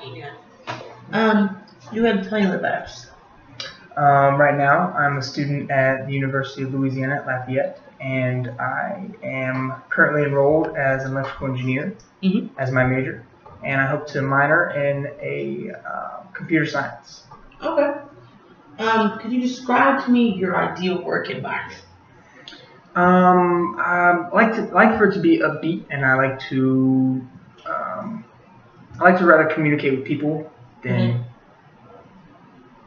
Yeah. You had to tell you about yourself. Right now, I'm a student at the University of Louisiana at Lafayette, and I am currently enrolled as an electrical engineer as my major, and I hope to minor in a computer science. Okay. Could you describe to me your ideal work environment? I like for it to be upbeat, and I like to rather communicate with people than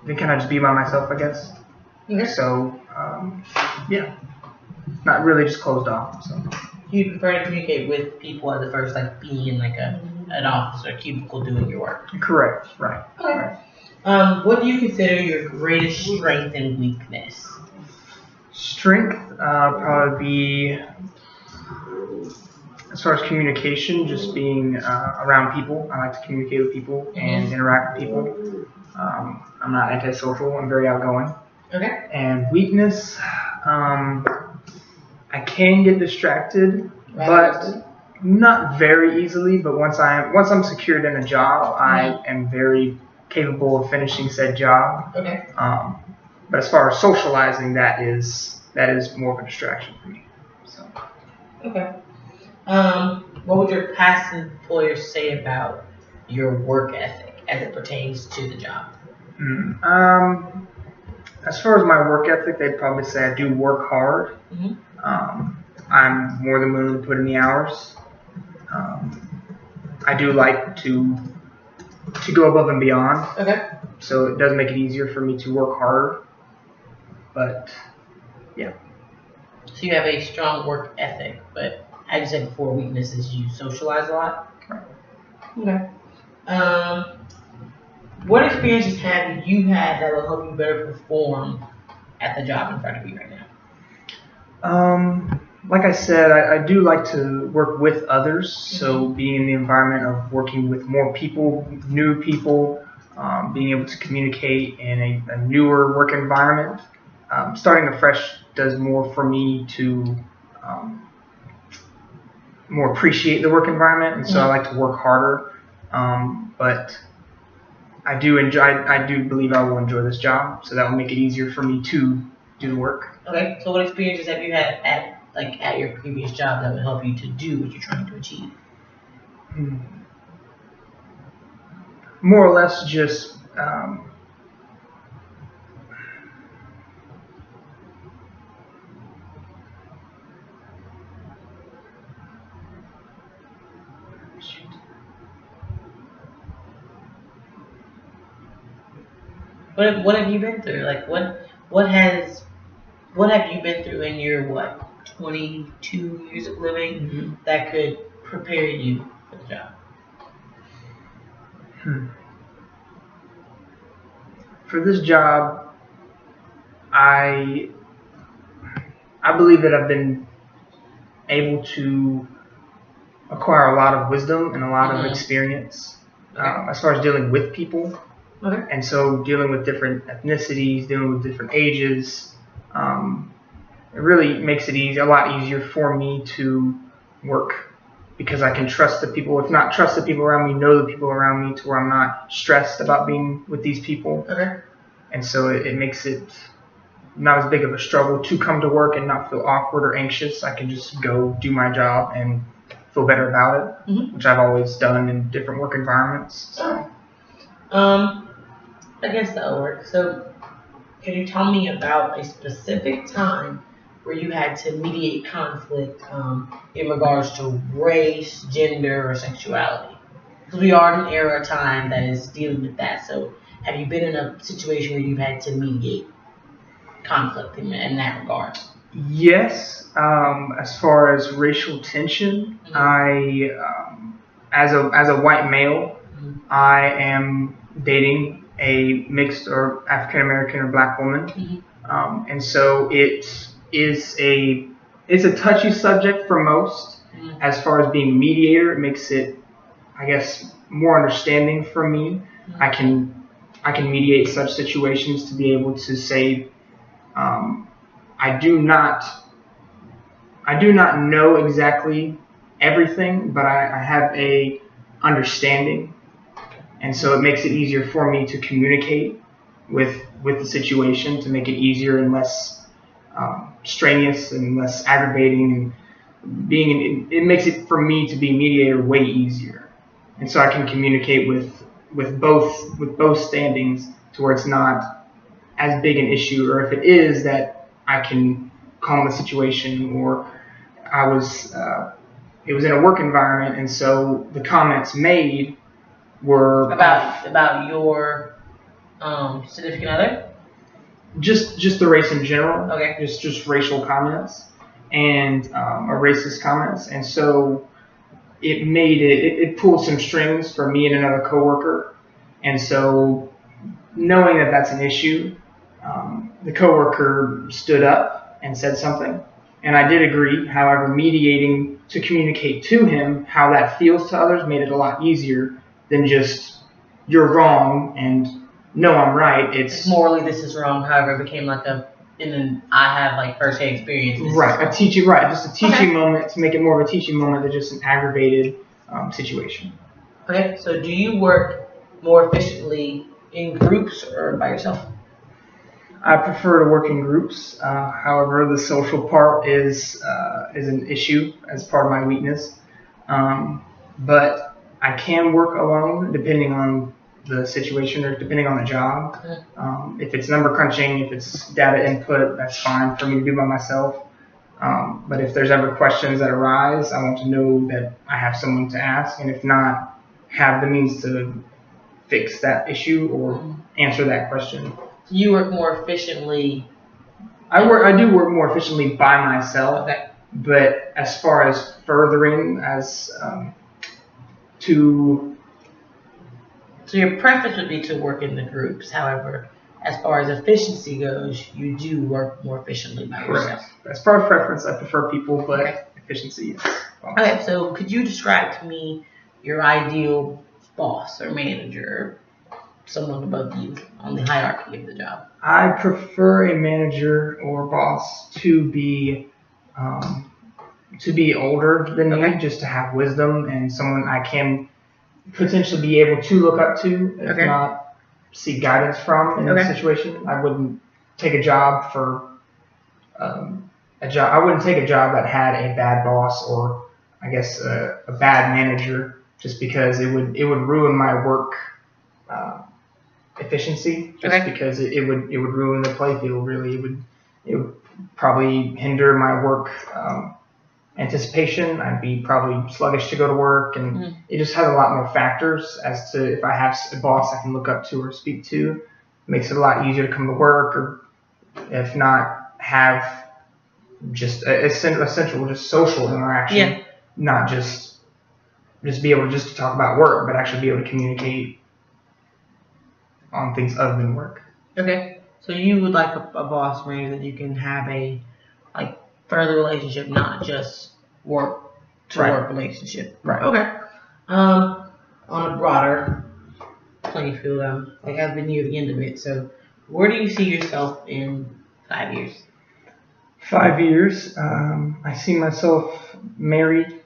kind of just be by myself, I guess. Okay. So yeah, not really just closed off. So You prefer to communicate with people as opposed to like being in like an office or a cubicle doing your work. correct, right. Okay. What do you consider your greatest strength and weakness? Strength probably be, as far as communication, just being around people. I like to communicate with people and interact with people. I'm not antisocial. I'm very outgoing. Okay. And weakness, I can get distracted, but not very easily. But once I'm secured in a job, I am very capable of finishing said job. Okay. But as far as socializing, that is more of a distraction for me. So. Okay. What would your past employers say about your work ethic as it pertains to the job? As far as my work ethic, they'd probably say I do work hard. I'm more than willing to put in the hours. I do like to go above and beyond. Okay. So it does make it easier for me to work harder. But yeah. So you have a strong work ethic, but as you said before, weaknesses you socialize a lot. Right. Okay. What experiences have you had that will help you better perform at the job in front of you right now? Like I said, I do like to work with others. So being in the environment of working with more people, new people, being able to communicate in a newer work environment. Starting afresh does more for me to more appreciate the work environment, and so I like to work harder. But I do believe I will enjoy this job, so that will make it easier for me to do the work. Okay. So what experiences have you had at your previous job that would help you to do what you're trying to achieve? More or less just What have you been through? Like what have you been through in your 22 years of living that could prepare you for the job? For this job, I believe that I've been able to acquire a lot of wisdom and a lot of experience as far as dealing with people. Okay. And so dealing with different ethnicities, dealing with different ages, it really makes it a lot easier for me to work because I can trust the people. If not trust the people around me, know the people around me to where I'm not stressed about being with these people. Okay. And so it makes it not as big of a struggle to come to work and not feel awkward or anxious. I can just go do my job and feel better about it, which I've always done in different work environments. So. I guess that'll work. So, can you tell me about a specific time where you had to mediate conflict in regards to race, gender, or sexuality? Because we are in an era of time that is dealing with that. So, have you been in a situation where you've had to mediate conflict in that regard? Yes. As far as racial tension, I, as a white male, I am dating a mixed or African American or black woman, and so it's a touchy subject for most. As far as being a mediator, it makes it, I guess, more understanding for me. I can mediate such situations to be able to say, I do not know exactly everything, but I have a understanding And so it makes it easier for me to communicate with the situation, to make it easier and less strenuous and less aggravating. And it makes it for me to be mediator way easier. And so I can communicate with both standings to where it's not as big an issue, or if it is, that I can calm the situation. Or it was in a work environment, and so the comments made were about your significant other. Just the race in general. Okay. Just racial comments and or racist comments, and so it pulled some strings for me and another coworker, and so knowing that that's an issue, the coworker stood up and said something, and I did agree. However, mediating to communicate to him how that feels to others made it a lot easier than just you're wrong and no, I'm right. It's morally this is wrong. However, it became like I have like first-hand experience. Just a teaching moment, to make it more of a teaching moment than just an aggravated situation. Okay, so do you work more efficiently in groups or by yourself? I prefer to work in groups. However, the social part is an issue as part of my weakness. But I can work alone depending on the situation or depending on the job. If it's number crunching, if it's data input, that's fine for me to do by myself. But if there's ever questions that arise, I want to know that I have someone to ask, and if not, have the means to fix that issue or answer that question. You work more efficiently. I do work more efficiently by myself. Okay. But as far as furthering So your preference would be to work in the groups. However, as far as efficiency goes, you do work more efficiently by yourself. As far as preference, I prefer people, but efficiency is well. Okay, so could you describe to me your ideal boss or manager, someone above you on the hierarchy of the job? I prefer a manager or boss to be older than me, just to have wisdom and someone I can potentially be able to look up to, if not seek guidance from in a situation. I wouldn't take a job for I wouldn't take a job that had a bad boss or I guess a bad manager, just because it would ruin my work efficiency. Because it would ruin the playfield. Really, it would probably hinder my work anticipation. I'd be probably sluggish to go to work, and it just has a lot more factors as to if I have a boss I can look up to or speak to. It makes it a lot easier to come to work, or if not, have just essential just social interaction, not just be able to talk about work, but actually be able to communicate on things other than work. Okay, so you would like a boss manager that you can have a further relationship, not just work to work relationship. Right. Okay. On a broader playing field, I've been near the end of it. So, where do you see yourself in 5 years? 5 years. I see myself married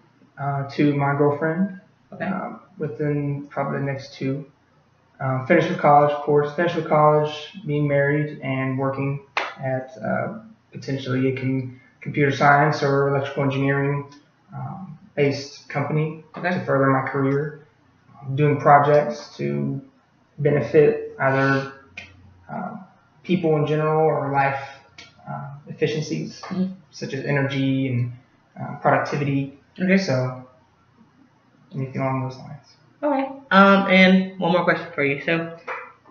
to my girlfriend. Okay. Within probably the next 2. Finish with college, of course. Finish with college, being married, and working at potentially a computer science or electrical engineering based company to further my career, doing projects to benefit either people in general or life efficiencies such as energy and productivity. So anything along those lines. Okay. And one more question for you. So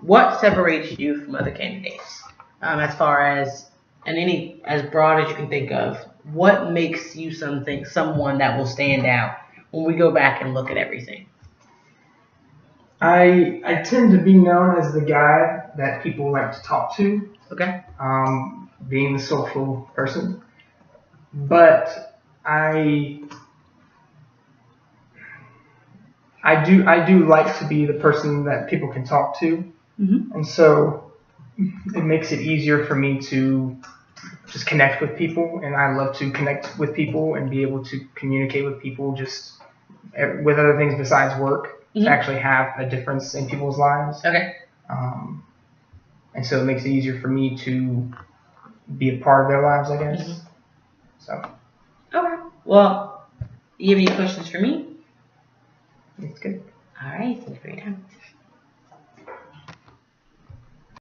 what separates you from other candidates as far as and as broad as you can think of, what makes you someone that will stand out when we go back and look at everything? I tend to be known as the guy that people like to talk to. Okay. Being the social person, but I do like to be the person that people can talk to, and so it makes it easier for me to just connect with people, and I love to connect with people and be able to communicate with people just with other things besides work. to actually have a difference in people's lives. Okay. And so it makes it easier for me to be a part of their lives, I guess. So. Okay. Well, you have any questions for me? It's good. All right. Thank you for your time.